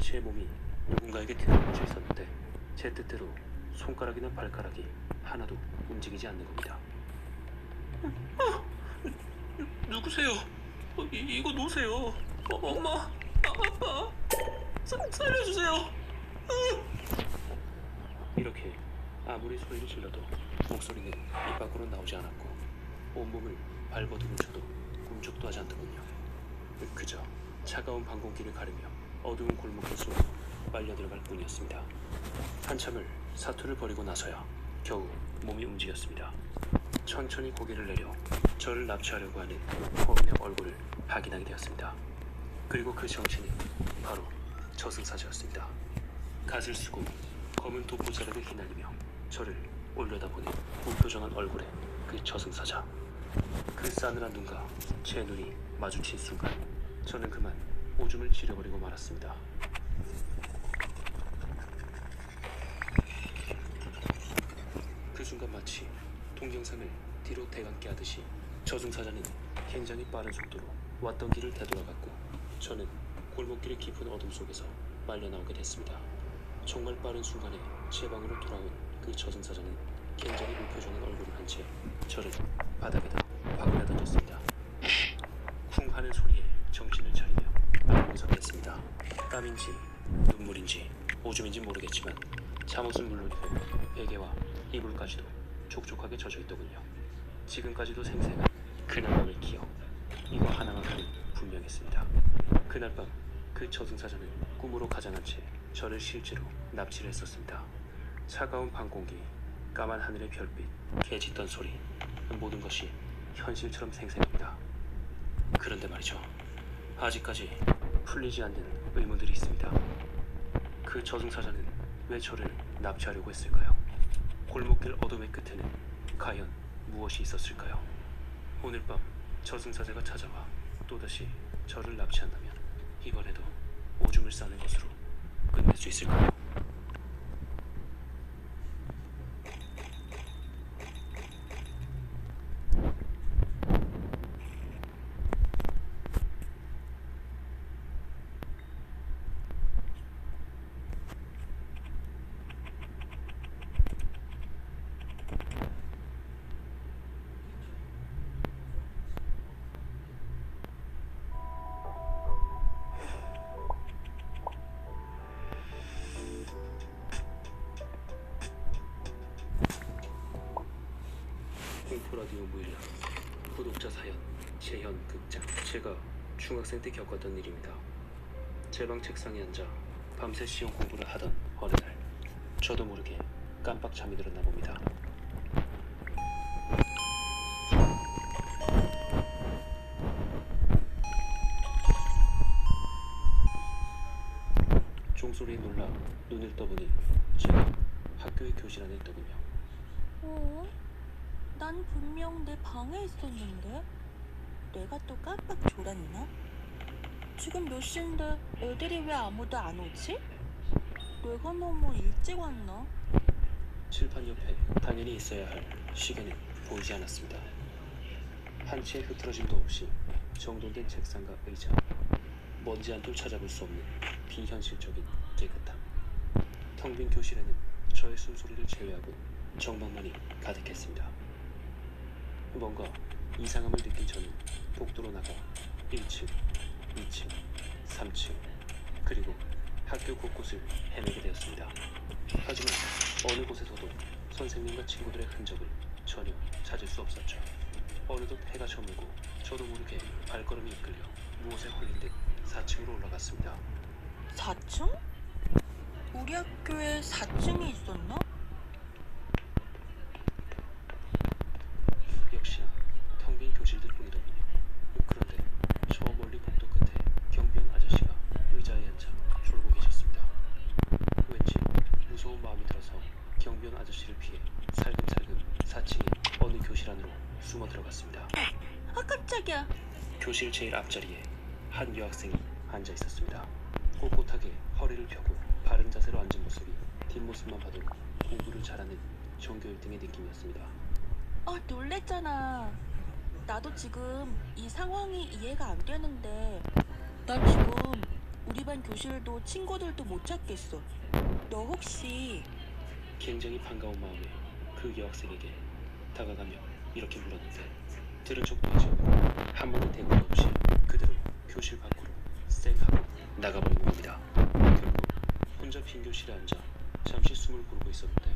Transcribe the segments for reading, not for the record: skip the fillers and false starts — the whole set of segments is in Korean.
제 몸이 누군가에게 뒤집어져 있었는데 제 뜻대로 손가락이나 발가락이 하나도 움직이지 않는 겁니다. 누구세요? 이거 놓으세요. 엄마, 아빠, 살려주세요. 이렇게 아무리 소리를 질러도 목소리는 입 밖으로 나오지 않았고 온몸을 발버둥을 쳐도 꿈쩍도 하지 않더군요. 그저 차가운 방공기를 가르며 어두운 골목을 쏘며 빨려 들어갈 뿐이었습니다. 한참을 사투를 벌이고 나서야 겨우 몸이 움직였습니다. 천천히 고개를 내려 저를 납치하려고 하는 범인의 얼굴을 확인하게 되었습니다. 그리고 그 정체는 바로 저승사자였습니다. 갓을 쓰고 검은 독보자락을 휘날리며 저를 올려다보는 무표정한 얼굴의 그 저승사자. 그 싸늘한 눈과 제 눈이 마주친 순간 저는 그만 오줌을 지려버리고 말았습니다. 그 순간 마치 동영상을 뒤로 대감게 하듯이 저승사자는 굉장히 빠른 속도로 왔던 길을 되돌아갔고 저는 골목길의 깊은 어둠 속에서 말려나오게 됐습니다. 정말 빠른 순간에 제 방으로 돌아온 그 저승사자는 굉장히 무표정한 얼굴을 한 채 저를 바닥에다 박으려 던졌습니다. 쿵 하는 소리에 정신을 차리며 안문석했습니다. 땀인지 눈물인지 오줌인지 모르겠지만 잠옷은 물론이고 베개와 이불까지도 촉촉하게 젖어있더군요. 지금까지도 생생한 그날 밤의 기억, 이거 하나만큼은 분명했습니다. 그날 밤 그 저승사자는 꿈으로 가장한 채 저를 실제로 납치를 했었습니다. 차가운 밤공기, 까만 하늘의 별빛, 개 짖던 소리, 모든 것이 현실처럼 생생합니다. 그런데 말이죠, 아직까지 풀리지 않는 의문들이 있습니다. 그 저승사자는 왜 저를 납치하려고 했을까요? 골목길 어둠의 끝에는 과연 무엇이 있었을까요? 오늘 밤 저승사자가 찾아와 또다시 저를 납치한다면 이번에도 오줌을 싸는 것으로 끝낼 수 있을까요? 공포라디오 무일라 구독자 사연 재현 극장. 제가 중학생 때 겪었던 일입니다. 제 방 책상에 앉아 밤새 시험 공부를 하던 어느 날 저도 모르게 깜빡 잠이 들었나 봅니다. 종소리에 놀라 눈을 떠보니 제가 학교의 교실 안에 있더군요. 난 분명 내 방에 있었는데 내가 또 깜빡 졸았나? 지금 몇 시인데 애들이 왜 아무도 안 오지? 내가 너무 일찍 왔나? 칠판 옆에 당연히 있어야 할 시계는 보이지 않았습니다. 한 치의 흐트러짐도 없이 정돈된 책상과 의자, 먼지 한 톨 찾아볼 수 없는 비현실적인 깨끗함. 텅 빈 교실에는 저의 숨소리를 제외하고 정막만이 가득했습니다. 뭔가 이상함을 느낀 저는 복도로 나가 1층, 2층, 3층 그리고 학교 곳곳을 헤매게 되었습니다. 하지만 어느 곳에서도 선생님과 친구들의 흔적을 전혀 찾을 수 없었죠. 어느덧 해가 저물고 저도 모르게 발걸음이 이끌려 무엇에 홀린 듯 4층으로 올라갔습니다. 4층? 우리 학교에 4층이 있었나? 역시나 텅 빈 교실들 뿐이더군요. 그런데 저 멀리 복도 끝에 경비원 아저씨가 의자에 앉아 졸고 계셨습니다. 왠지 무서운 마음이 들어서 경비원 아저씨를 피해 살금살금 4층의 어느 교실 안으로 숨어 들어갔습니다. 아 깜짝이야. 교실 제일 앞자리에 한 여학생이 앉아 있었습니다. 꼿꼿하게 허리를 펴고 바른 자세로 앉은 모습이 뒷모습만 봐도 공부를 잘하는 전교 1등의 느낌이었습니다. 놀랬잖아. 나도 지금 이 상황이 이해가 안 되는데 난 지금 우리 반 들어간 교실도 친구들도 못 찾겠어. 너 혹시 굉장히 반가운 마음에 그 여학생에게 다가가며 이렇게 물었는데 들은 척도 하지 않고 한 번의 대꾸도 없이 그대로 교실 밖으로 쌩 하고 나가버린 겁니다. 결국 혼자 빈 교실에 앉아 잠시 숨을 고르고 있었는데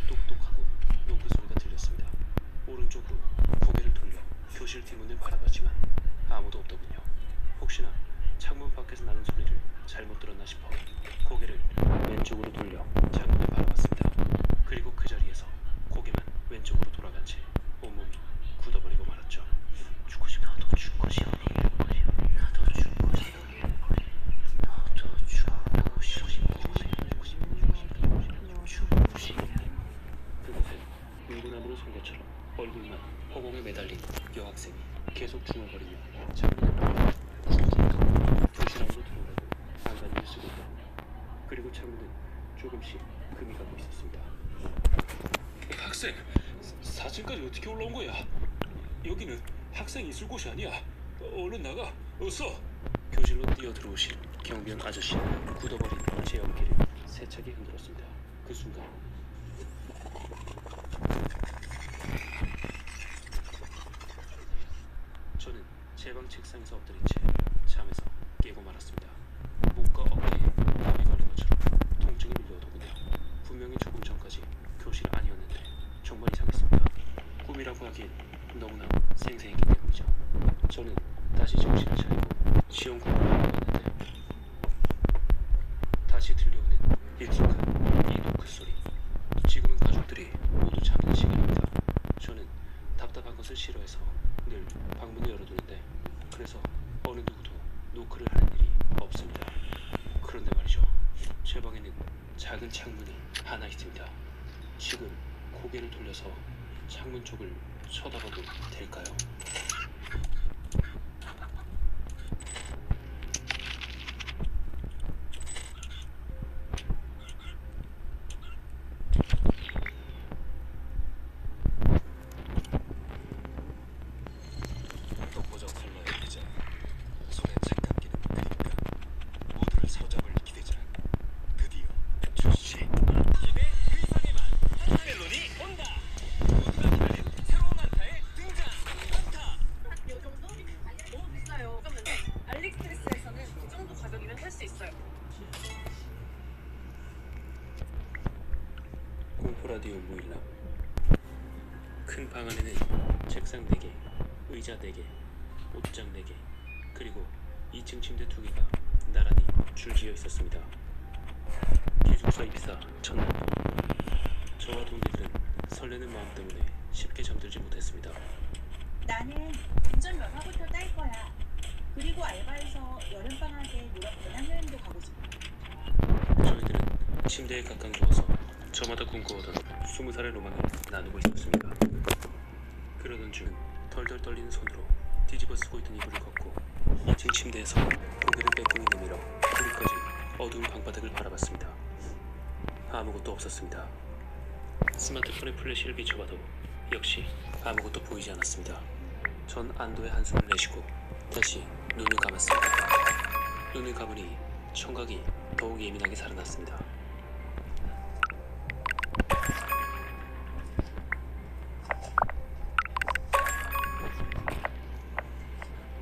똑똑하고 노크 소리가 들렸습니다. 오른쪽으로 고개를 돌려 교실 뒷문을 바라봤지만 아무도 없더군요. 혹시나 창문 밖에서 나는 소리를 잘못 들었나 싶어 고개를 왼쪽으로 돌려 창문을 바라봤습니다. 그리고 그 자리에서 고개만 왼쪽으로 돌아간 채 온몸이 굳어버리고 말았죠. 죽고싶어. 나도 죽고싶어. 나도 죽고싶어. 나도 죽고싶어. 그곳엔 물구나무로 선 것처럼 얼굴만 허공에 매달린 여학생이 계속 중얼거리며 창문을 돌려 교실 안으로 들어오려고 안간힘을 쓰고 있다. 그리고 창문은 조금씩 금이 가고 있었습니다. 학생, 4층까지 어떻게 올라온 거야? 여기는 학생이 있을 곳이 아니야. 얼른 나가, 어서. 교실로 뛰어들어오신 경비원 아저씨는 굳어버린 제 어깨를 세차게 흔들었습니다. 그 순간 저는 제 방 책상에서 엎드린 채 잠에서 깨고 말았습니다. 목과 어깨에 땀이 걸린 것처럼 통증이 밀려오더군요. 분명히 조금 전까지 교실 아니었는데 정말 이상했습니다. 꿈이라고 하기엔 너무나 생생했기 때문이죠. 저는 다시 정신을 차리고 시험 공부를 하였는데 다시 들려오는 익숙한 이 노크 소리. 지금은 가족들이 모두 잠든 시간입니다. 저는 답답한 것을 싫어해서 늘 방문을 열어두는데 그래서 어느 누구도 노크를 하는 일이 없습니다. 그런데 말이죠. 제 방에는 작은 창문이 하나 있습니다. 지금 고개를 돌려서 창문 쪽을 쳐다봐도 될까요? 독보적 컬러의 의자, 손에 책 감기는 그림자, 모두를 사로잡을 기대자. 드디어 출시. 집에 그 이상의 맛 멜론이 온다. 모두가 기다린 새로운 한타의 등장. 한타. 요 정도? 너무 비싸요. 그러면 알리익스프레스에서는 그 정도 가격이면 살 수 있어요. 공포라디오 무일남. 큰 방 안에는 책상 4개, 의자 4개, 옷장 4개, 그리고 2층 침대 2개가 나란히 줄지어 있었습니다. 기숙사 입사 첫날, 저와 동기들은 설레는 마음 때문에 쉽게 잠들지 못했습니다. 나는 운전면허부터 딸 거야. 그리고 알바해서 여름방학에 유럽 배낭여행도 가고 싶어. 저희들은 침대에 가까이 누워서 저마다 꿈꿔오던 20살의 로망을 나누고 있었습니다. 그러던 중 덜덜 떨리는 손으로 뒤집어 쓰고 있던 이불을 걷고 2층 침대에서 고개를 빼꼼히 내밀어 그리까지 어두운 방바닥을 바라봤습니다. 아무것도 없었습니다. 스마트폰의 플래시를 비춰봐도 역시 아무것도 보이지 않았습니다. 전 안도의 한숨을 내쉬고 다시 눈을 감았습니다. 눈을 감으니 청각이 더욱 예민하게 살아났습니다.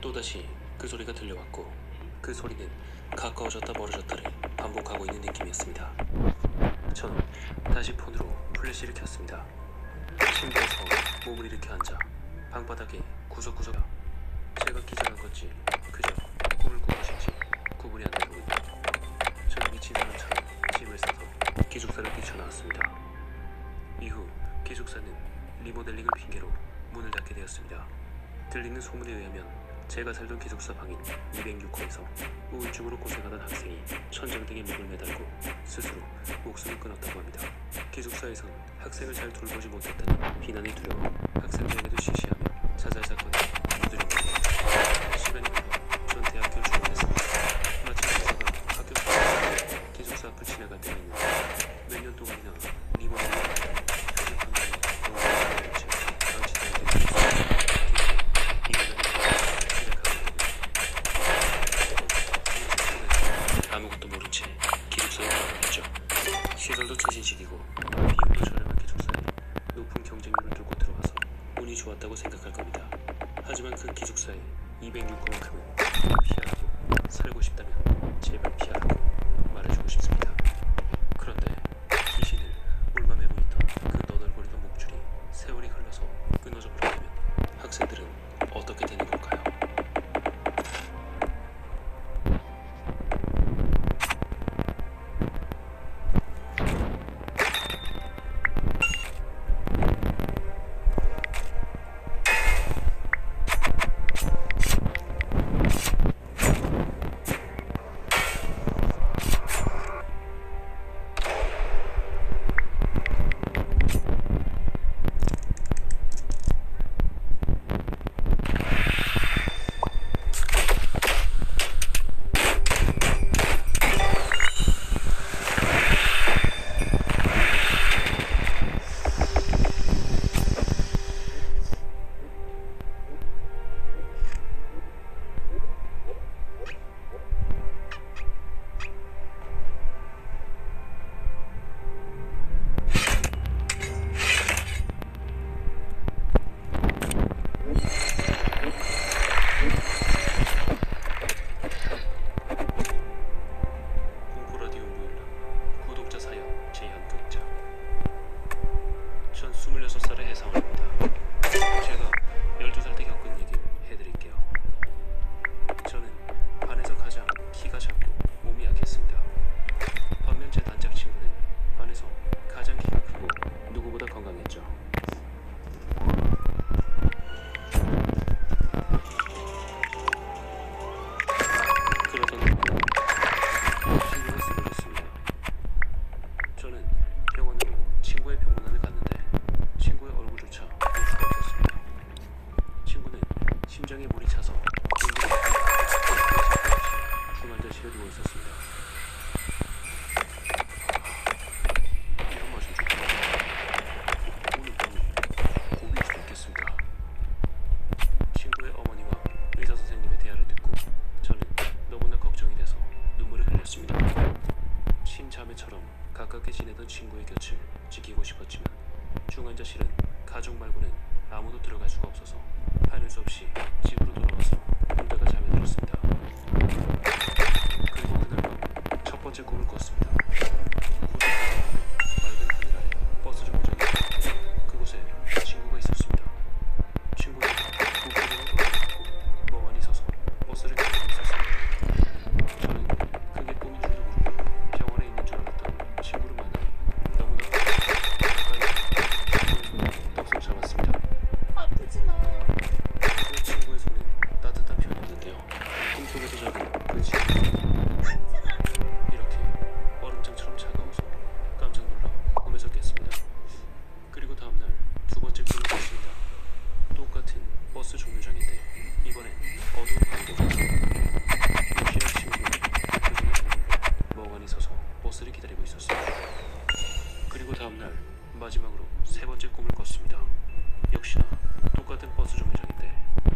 또다시 그 소리가 들려왔고 그 소리는 가까워졌다 멀어졌다를 반복하고 있는 느낌이었습니다. 전 다시 폰으로 플래시를 켰습니다. 침대에서 몸을 일으켜 앉아 방바닥에 구석구석 제가 기절한 건지 그저 꿈을 꾼 것인지 구분이 안 되더군요. 저는 미친 사람처럼 짐을 싸서 기숙사를 뛰쳐나왔습니다. 이후 기숙사는 리모델링을 핑계로 문을 닫게 되었습니다. 들리는 소문에 의하면 제가 살던 기숙사 방인 206호에서 우울증으로 고생하던 학생이 천장등에 목을 매달고 스스로 목숨을 끊었다고 합니다. 기숙사에선 학생을 잘 돌보지 못했다는 비난이 두려워 학생들에게도 시시하며 자살 사건이 두드립니다. 시간이 흘러 전 대학교를 졸업했습니다. 마침 기숙사가 학교 앞에 기숙사 앞을 지나갈 때가 있는데 몇 년 동안이나 리모델링을 하고 표적한 말에 너무 채 망치지 않게 최신식이고 비용도 저렴한 기숙사에 높은 경쟁률을 뚫고 들어와서 운이 좋았다고 생각할 겁니다. 하지만 그 기숙사에 206호만큼은 피하라고, 살고 싶다면 제발 피하라고 말해주고 싶습니다. 그런데 귀신을 올마매고 있던 그 너덜거리던 목줄이 세월이 흘러서 끊어져 버린다면 학생들은 어떻게 되는 걸까요? 공포라디오 무용남 구독자 사연 제한극자. 전 26살의 해상원입니다. 제가 12살 때 겪은 얘기를 해드릴게요. 저는 반에서 가장 키가 작고 몸이 약했습니다. 반면 제 단짝 친구는 반에서 가장 키가 크고 누구보다 건강했죠. 그러던 친구가 쓰러졌습니다. 저는 병원으로 친구의 병원안을 갔는데 친구의 얼굴조차 볼 수가 없었습니다. 친구는 심장에 물이 차서 중환자실에 누워 있었습니다. 이런 맛은 좋다. 오늘 밤이 고비일 수도 있겠습니다. 친구의 어머니와 의사 선생님의 대화를 듣고 저는 너무나 걱정이 돼서 눈물을 흘렸습니다. 친자매처럼 가깝게 지내던 친구의 곁을 지키고 싶었지만 중환자실은 가족 말고는 아무도 들어갈 수가 없어서 하는 수 없이 집으로 돌아와서 혼자가 잠에 들었습니다. 그리고 그날 밤 첫 번째 꿈을 꿨습니다. 맑은 하늘 아래 버스 정류장에 그곳에 친구가 있었습니다. 친구는 무표정으로 돌아섰고 멍하니 서서 버스를 기다리고 있었습니다. 저는 그게 꿈인 줄도 모르고 병원에 있는 줄 알았던 친구를 만나니 너무나 가까이 친구의 손을 떡속 잡았습니다. 아프지 마. 그 친구의 손은 따뜻한 편이었는데요. 꿈속에서 잡은 그 친구는 이렇게 얼음장처럼 차가워서 깜짝 놀라 꿈에서 깼습니다. 그리고 다음날 두 번째 꿈을 꿨습니다. 똑같은 버스 정류장인데 이번엔 어두운 밤이었죠. 역시나 친구는 표정의 얼굴로 멍하니 서서 버스를 기다리고 있었습니다. 그리고 다음날 마지막으로 세 번째 꿈을 꿨습니다. 역시나 똑같은 버스 정류장인데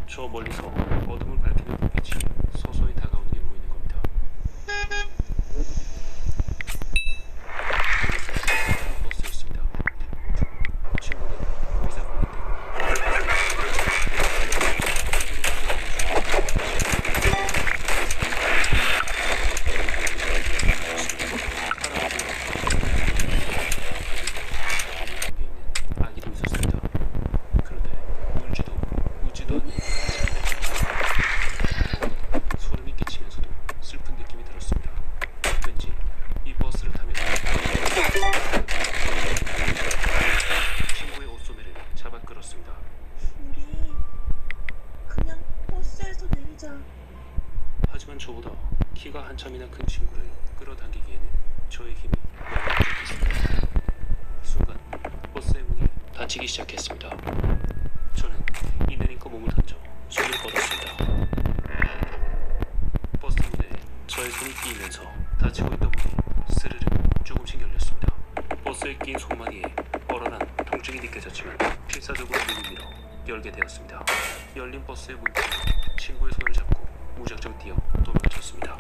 저 멀리서 어둠을 밝히는 불빛이 서서히 다가오는 게 보이는 겁니다. 그곳은 버스였습니다. 친구는 의사분인데 아기도 있었습니다. 그런데 울지도 웃지도 않는 소름이 끼치면서도 슬픈 느낌이 들었습니다. 왠지 이 버스를 타면서 친구의 옷소매를 잡아 끌었습니다. 우리 그냥 버스에서 내리자. 하지만 저보다 키가 한참이나 큰 친구를 끌어당기기에는 저의 힘이 너무 부족했습니다. 순간 버스의 문이 닫히기 시작했습니다. 저는 이내림껏 몸을 던져 손을 뻗었습니다. 버스 문에 저의 손이 끼이면서 닫히고 있던 문이 스르르 조금씩 열렸습니다. 버스에 낀 손마디에 뻘어난 통증이 느껴졌지만 필사적으로 문을 밀어 열게 되었습니다. 열린 버스의 문턱에 친구의 손을 잡고 무작정 뛰어 도망쳤습니다.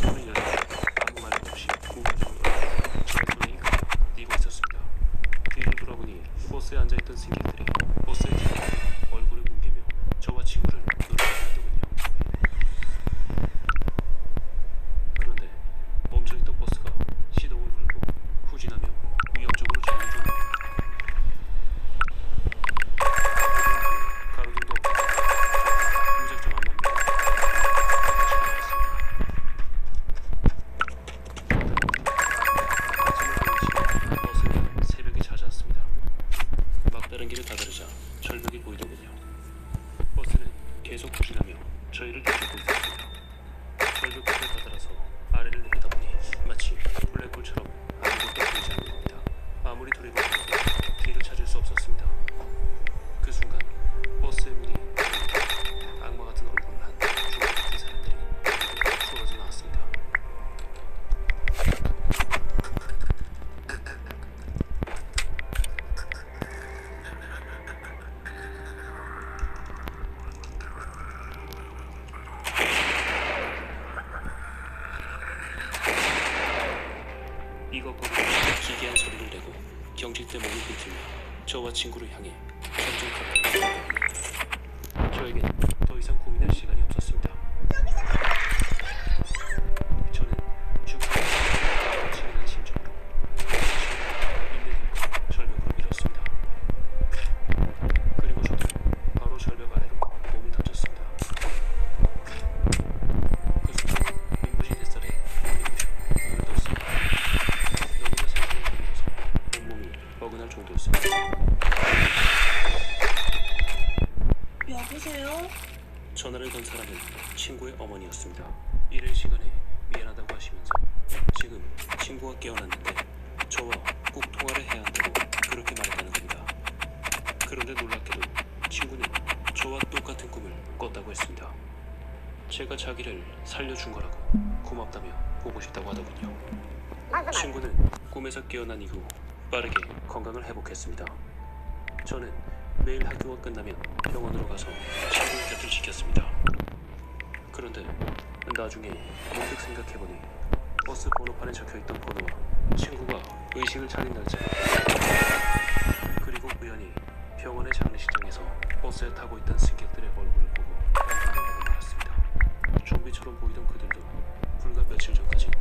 문을 열자 계속 부진하며 저희를 뒤쫓고 있었습니다. 절벽 끝에 다다라서 아래를 내려다보니 마치 블랙홀처럼 아무것도 보이지 않는 겁니다. 아무리 돌이켜봐도 길을 찾을 수 없었습니다. 그 순간 버스의 문이 열리고 악마 같은 얼굴을 한 주먹 같은 사람들이 쏟아져 나왔습니다. 이것거리로 기괴한 소리를 내고 경직된 몸을 훑으며 저와 친구를 향해 점점 가까이 오더군요. 저에겐 더 이상 고민할 시간이 없었습니다. 저는 죽음의 치밀한 심정으로 인내심과 절벽으로 밀었습니다. 그리고 저도 바로 절벽 아래로 몸을 던졌습니다. 그 순간 민부신 햇살에 몸이 부셔 눈을 떴습니다. 너무나 상상이 들면서 온몸이 뻐근할 정도였습니다. 여보세요? 전화를 건 사람은 친구의 어머니였습니다. 이른 시간에 미안하다고 하시면서 지금 친구가 깨어났는데 저와 꼭 통화를 해야 한다고 그렇게 말했다는 겁니다. 그런데 놀랍게도 친구는 저와 똑같은 꿈을 꿨다고 했습니다. 제가 자기를 살려준 거라고 고맙다며 보고 싶다고 하더군요. 친구는 꿈에서 깨어난 이후 빠르게 건강을 회복했습니다. 저는 매일 학교가 끝나면 병원으로 가서 친구의 곁을 지켰습니다. 그런데 나중에 문득 생각해보니 버스 번호판에 적혀있던 번호와 친구가 의식을 차린 날짜 그리고 우연히 병원의 장례식장에서 버스에 타고 있던 승객들의 얼굴을 보고 깜짝 놀랐습니다. 좀비처럼 보이던 그들도 불과 며칠 전까지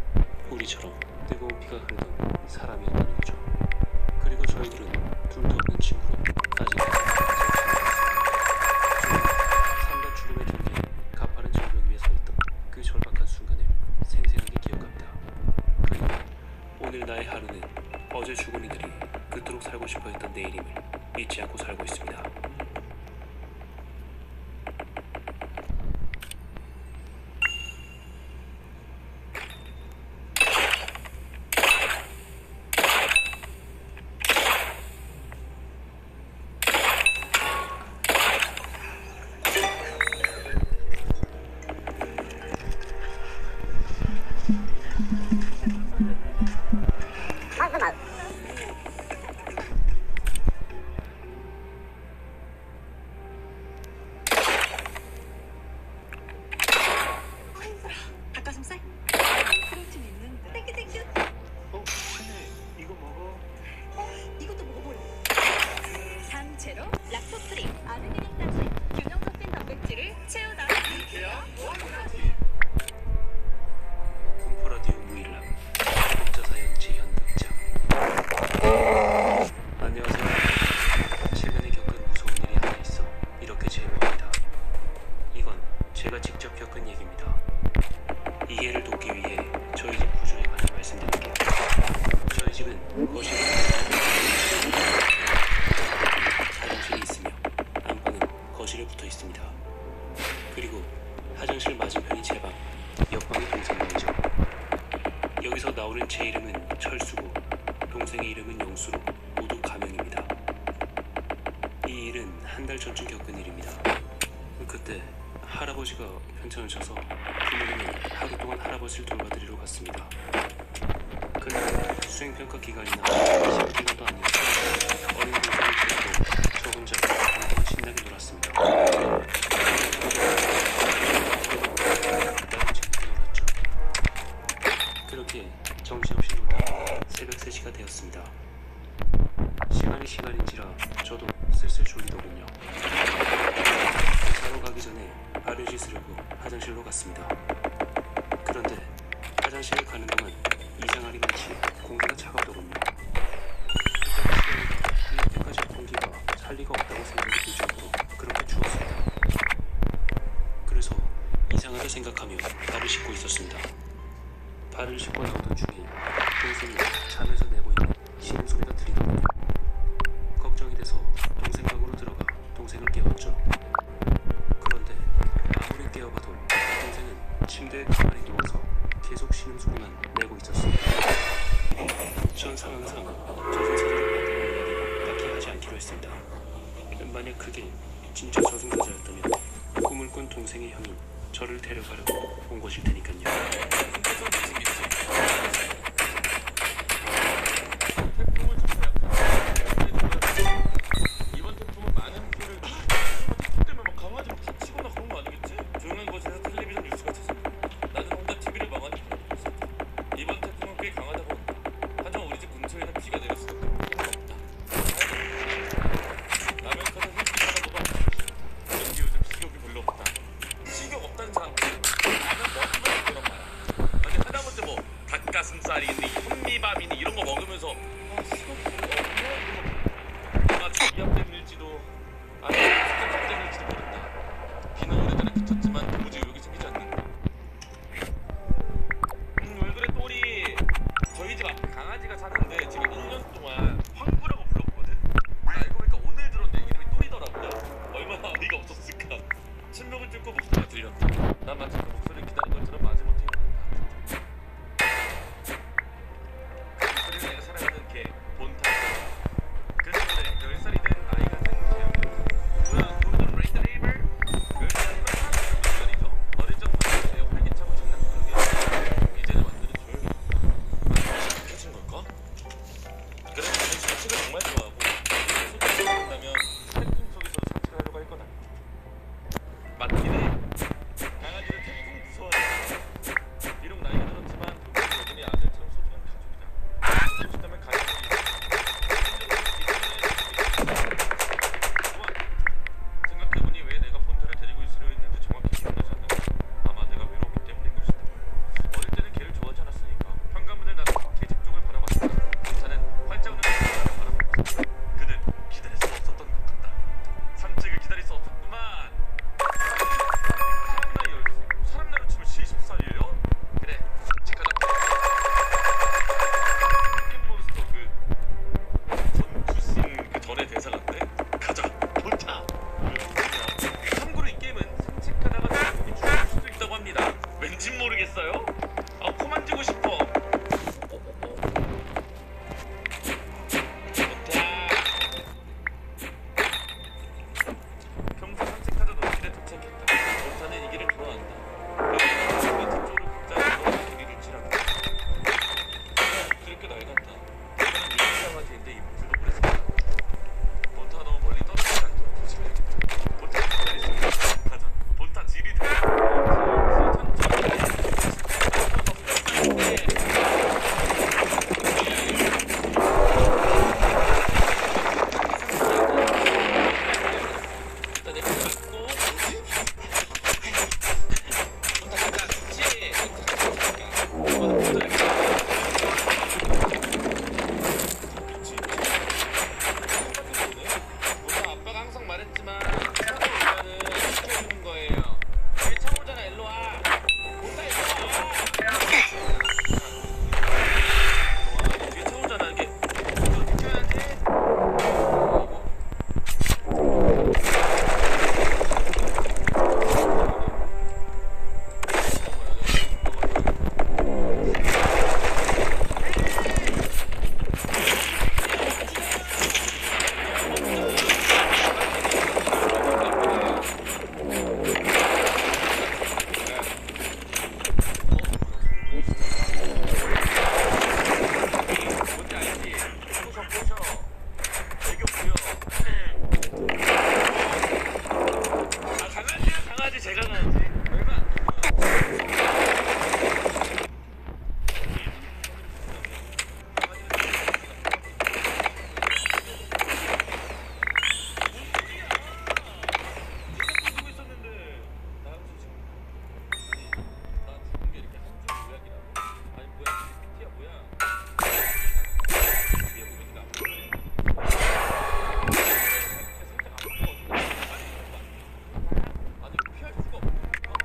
우리처럼 뜨거운 피가 흐르던 사람이었다는 거죠. 그리고 저희들은 둘도 없는 친구로 아직 삼각 죽음의 길게 가파른 절벽 위에 서 있던 그 절박한 순간을 생생하게 기억합니다. 그리고 오늘 나의 하루는 어제 죽은 이들이 그토록 살고 싶어 했던 내일임을 잊지 않고 살고 있습니다. 닭가슴살? 프로틴 있는데. 땡큐. 이거 먹어. 이것도 먹어볼래. 단체로 락토프리, 아르기닌까지 균형 잡힌 단백질을 채우다. 콤포라디오 무일람 독자사연 재현극장. 안녕하세요. 최근에 겪은 무서운 일이 하나 있어 이렇게 제보합니다. 이건 제가 직접 겪은 얘기입니다. 이 예를 돕기 위해 저희 집 구조에 관한 말씀드릴게요. 저희 집은 거실이 화장실이 있으며 안방은 거실에 붙어 있습니다. 그리고 화장실 맞은편이 제 방, 옆방이 동생 방이죠. 여기서 나오는 제 이름은 철수고 동생의 이름은 영수로 모두 가명입니다. 이 일은 한 달 전쯤 겪은 일입니다. 그때 할아버지가 편찮으셔서 부모님은 하루 동안 할아버지를 돌봐드리러 갔습니다. 그날 수행평가 기간이나 시험 기간도 아니어서 어린 동생을 데리고 저 혼자 방에서 신나게 놀았습니다. 나는 재밌게 놀았죠. 그렇게 정신없이 놀다가 새벽 3시가 되었습니다. 시간인지라 저도 슬슬 졸리더군요. 자러 가기 전에 발을 씻으려고 화장실로 갔습니다. 그런데 화장실에 가는 동안 이상하게 마치 공기가 차갑더군요. 이 여태까지 공기가 살 리가 없다고 생각이 들 정도로 그렇게 추웠습니다. 그래서 이상하다 생각하며 발을 씻고 있었습니다. 발을 씻고 나오던 중에 동생이 잠에서 내고 있는 신음소리가 들리더군요. 걱정이 돼서 동생 방으로 들어가 동생을 깨웠죠. 그런데 동생의 형인 저를 데려가려고 온 것일 테니까요. 태풍을 접해야 이번 태풍은 많은 피해를 때문에 막 강아지 다치거나 그런 거 아니겠지? 조용한 곳에서 텔레비전 뉴스가 찾아. 나는 혼자 TV를 멍하니 바라보고 있었다. 이번 태풍은 꽤 강하다고 한다. 하지만 우리 집 근처에는 비가 내릴 수도 없다. 라면 컷에 햇빛 하나 먹어. 여기 요즘 식욕이 별로 없다. 식욕 없다는 사람 라면 먹으면 그런 말. 아니 하다못해 뭐 닭가슴살이니 현미밥이니 이런 거 먹으면서 식욕이 별로 없냐 이러면 아 저기압 때문일지도 아니면 식욕 때문일지도 모른다. 비는 오래전에 그쳤지만 도무지 의욕이 생기지 않는다. 왜 그래 또리. 저희 집 앞에 강아지가 사는데 지금 1년 동안 황구라고 불렀거든. 알고 보니까 오늘 들었는데 이름이 또리더라고요. 얼마나 어이가 없었을까. 침묵을 뚫고 목소리가 들렸다. 난 마치 그 목소리를 기다린 것처럼 마지못해 일어났다. 그 목소리는 내가 사랑하는 개 본타. 그 친구는 10살이 된 아이 같은 개였다. 뭐야 골든 레이드레이버? 10살이면 사람 목소리죠. 어릴 적부터 내 활기차고 장난꾸러기. 이제는 완전히 조용해졌다. 해준 걸까? 그래 나는 산책을 정말 좋아하고 소리를 듣는다면 태풍 속에서 산책을 하려고 할 거다. 맞긴 해. 강아지를 태풍 무서워해. 비록 나이가 들었지만 그건 여전히 아들처럼 소중한 가족이다. 보고 싶다면 가족이 좋아. 생각해보니 왜 내가 본타를 데리고 있으려 했는지 정확히 기억나지 않는다. 아마 내가 외로웠기 때문인 것이다. 어릴 때는 개를 좋아하지 않았으니까 현관문을 닫고 개집 쪽을 바라봤다. 본타는 활짝 웃는 개를 바라보고 있었다. 그는 기다릴 수 없었던 것 같다. 산책을 기다릴 수 없었구만. 사람 나이로 치면 70살이에요? 그래 산책하자. 포켓몬스터 그 전투씬 그 전에 대사 같네. 가자 본타. 참고로 이 게임은 산책하다가 제목이 죽을 수도 있다고 합니다. 왠진 모르겠어요? 아 코 만지고 싶어. 평소 산책하다 놀길에 도착했다. 본타는 이 길을 좋아한다. 뒤쪽으로 극장으로 길이를 칠한다. 그렇게 낡았다. 이거는 일기 강아지인데 이 목줄도 오래 썼다. 본타 너무 멀리 떨어지지 않도록 조심해야겠다. 본타 기다릴 수 있다. 가자. 본타 지리 돼. 아빠가 항상 말했지만 차오면은 시켜주는 거예요. 왜 차오잖아. 일로 와. 본타 일로 와. 뒤에 차오잖아. 이게 이렇게 켜야지. 뭔지 알지? 꼬셔. 애교 부려. 아 강아지야 강아지 제가 강아지. 얼마 안 돼. 쓰고 있었는데 나 지금 나 죽은 게 이렇게 한 줄 요약이라고? 아니 뭐야 PPT야 뭐야? 뒤에 보니까 살짝 안 보여. 아니 피할 수가 없어.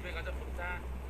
집에 가자 본타.